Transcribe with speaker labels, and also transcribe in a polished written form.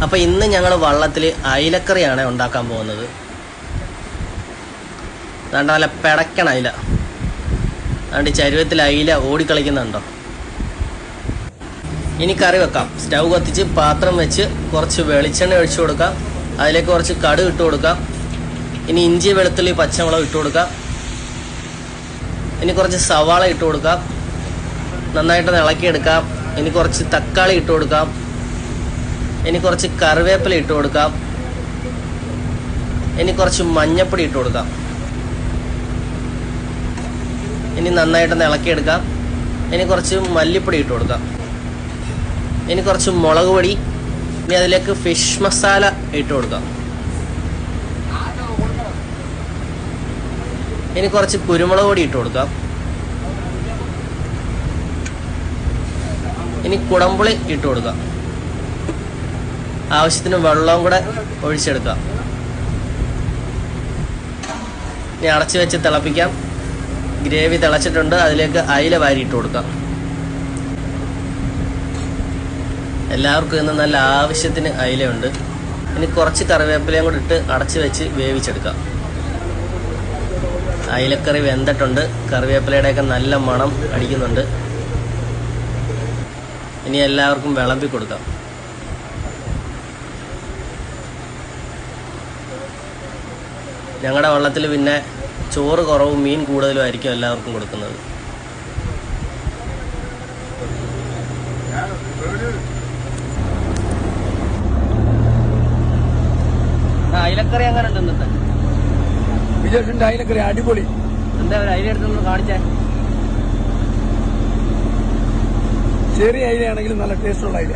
Speaker 1: അപ്പോൾ ഇന്ന് ഞങ്ങൾ വള്ളത്തിൽ അയിലക്കറിയാണ് ഉണ്ടാക്കാൻ പോകുന്നത്. അതുകൊണ്ട് നല്ല പിടയ്ക്കണ അയില, അതുകൊണ്ട് ചരുവത്തിൽ അയില ഓടിക്കളിക്കുന്നുണ്ടോ. ഇനി കറി വെക്കാം. സ്റ്റൗ കത്തിച്ച് പാത്രം വെച്ച് കുറച്ച് വെളിച്ചെണ്ണ ഒഴിച്ചു കൊടുക്കാം. അതിലേക്ക് കുറച്ച് കടുക് ഇട്ട് കൊടുക്കാം. ഇനി ഇഞ്ചി വെളുത്തുള്ളി പച്ചമുളക് ഇട്ട് കൊടുക്കാം. ഇനി കുറച്ച് സവാള ഇട്ട് കൊടുക്കാം. നന്നായിട്ട് ഇളക്കിയെടുക്കാം. ഇനി കുറച്ച് തക്കാളി ഇട്ട് കൊടുക്കാം. ഇനി കുറച്ച് കറിവേപ്പില ഇട്ട് കൊടുക്കാം. ഇനി കുറച്ച് മഞ്ഞൾപ്പൊടി ഇട്ട് കൊടുക്കാം. ഇനി നന്നായിട്ട് ഇളക്കിയെടുക്കാം. ഇനി കുറച്ച് മല്ലിപ്പൊടി ഇട്ട് കൊടുക്കാം. ഇനി കുറച്ച് മുളക് പൊടി. ഇനി അതിലേക്ക് ഫിഷ് മസാല ഇട്ട് കൊടുക്കാം. ഇനി കുറച്ച് കുരുമുളക് പൊടി ഇട്ട് കൊടുക്കാം. ഇനി കുടംപുളി ഇട്ട് കൊടുക്കാം. ആവശ്യത്തിന് വെള്ളവും കൂടെ ഒഴിച്ചെടുക്കാം. ഇനി അടച്ചു വെച്ച് തിളപ്പിക്കാം. ഗ്രേവി തിളച്ചിട്ടുണ്ട്. അതിലേക്ക് അയില വാരി ഇട്ട് കൊടുക്കാം. എല്ലാവർക്കും ഇന്ന് നല്ല ആവശ്യത്തിന് അയിലയുണ്ട്. ഇനി കുറച്ച് കറിവേപ്പിലയും കൂടി ഇട്ട് അടച്ചു വെച്ച് വേവിച്ചെടുക്കാം. അയിലക്കറി വെന്തിട്ടുണ്ട്. കറിവേപ്പിലയുടെയൊക്കെ നല്ല മണം അടിക്കുന്നുണ്ട്. ഇനി എല്ലാവർക്കും വിളമ്പി കൊടുക്കാം. ഞങ്ങളുടെ വള്ളത്തിൽ പിന്നെ ചോറ് കുറവും മീൻ കൂടുതലും ആയിരിക്കും എല്ലാവർക്കും കൊടുക്കുന്നത്. അയിലക്കറി അങ്ങനെ ഉണ്ട് ഇന്നത്തെ
Speaker 2: വിജയന്റെ അയിലക്കറി അടിപൊളി.
Speaker 1: എന്താ ഒരു അയില എടുത്തൊന്ന് കാണിച്ചേ.
Speaker 2: ചെറിയ അയിലയാണെങ്കിലും നല്ല ടേസ്റ്റുള്ള അയില.